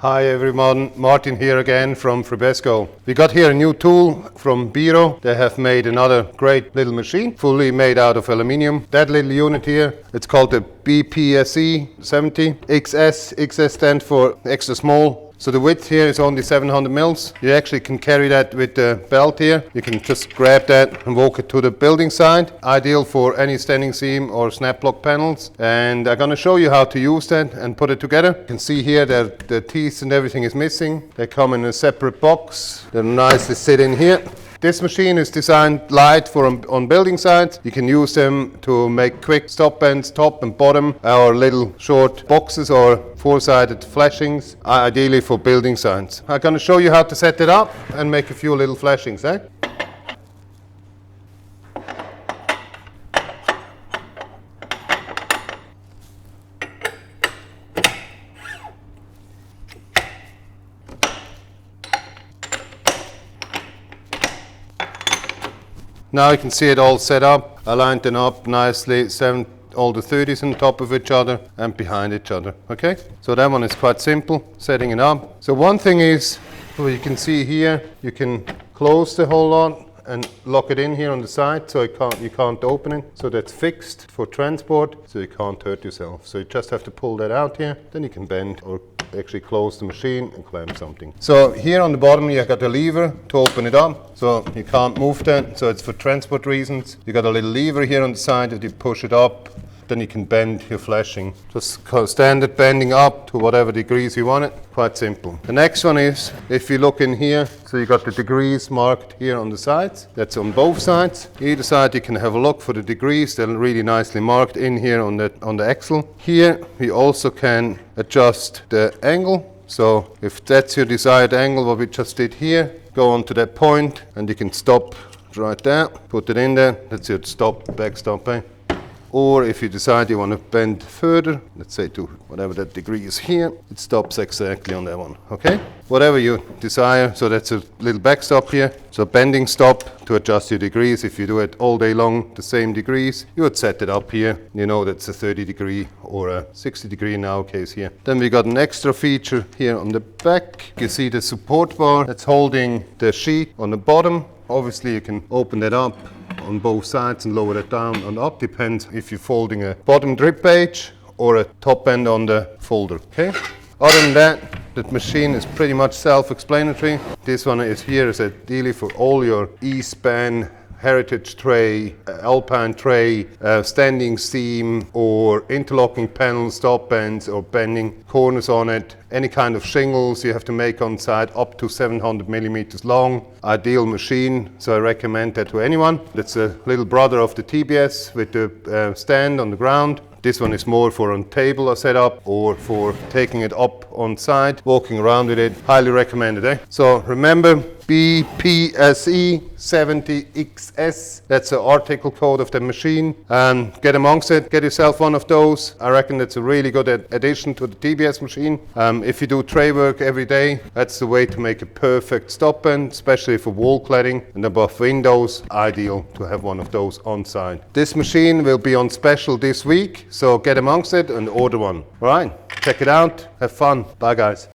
Hi everyone, Martin here again from Frebesco. We got here a new tool from BIRO. They have made another great little machine, fully made out of aluminium. That little unit here, it's called the BPSE-70XS. XS stands for extra small. So the width here is only 700 mils. You actually can carry that with the belt here. You can just grab that and walk it to the building site. Ideal for any standing seam or snap block panels. And I'm going to show you how to use that and put it together. You can see here that the teeth and everything is missing. They come in a separate box. They nicely sit in here. This machine is designed light for on building sites. You can use them to make quick stop bends, top and bottom, or little short boxes or four-sided flashings, ideally for building sites. I'm going to show you how to set it up and make a few little flashings. Now you can see it all set up. I lined them up nicely, all the 30s on top of each other and behind each other. Okay, so that one is quite simple, setting it up. So one thing is, well, you can see here, you can close the whole lot and lock it in here on the side, so you can't open it. So that's fixed for transport, so you can't hurt yourself. So you just have to pull that out here, then you can bend or actually close the machine and clamp something. So here on the bottom you got a lever to open it up, so you can't move that, so it's for transport reasons. You got a little lever here on the side that you push it up, then you can bend your flashing. Just standard bending up to whatever degrees you want it. Quite simple. The next one is, if you look in here, so you got the degrees marked here on the sides. That's on both sides. Either side you can have a look for the degrees. They're really nicely marked in here on the axle. Here we also can adjust the angle. So if that's your desired angle, what we just did here, go on to that point and you can stop right there, put it in there. That's your stop, back stop. Or if you decide you want to bend further, let's say to whatever that degree is here, it stops exactly on that one, okay? Whatever you desire, so that's a little backstop here. So bending stop to adjust your degrees. If you do it all day long, the same degrees, you would set it up here. You know that's a 30 degree or a 60 degree in our case here. Then we got an extra feature here on the back. You see the support bar that's holding the sheet on the bottom. Obviously you can open that up on both sides and lower it down and up, depends if you're folding a bottom drip page or a top end on the folder, okay? Other than that, the machine is pretty much self-explanatory. This one is here is ideally for all your E-span, heritage tray, alpine tray, standing seam or interlocking panels, stop bends or bending corners on it. Any kind of shingles you have to make on site up to 700 millimeters long. Ideal machine, so I recommend that to anyone. That's a little brother of the TBS with the stand on the ground. This one is more for on table or setup or for taking it up on site, walking around with it. Highly recommended. So remember, BPSE-70XS. That's the article code of the machine. Get amongst it. Get yourself one of those. I reckon that's a really good addition to the TBS machine. If you do tray work every day, that's the way to make a perfect stop bend, especially for wall cladding and above windows. Ideal to have one of those on site. This machine will be on special this week, so get amongst it and order one. All right, check it out. Have fun. Bye, guys.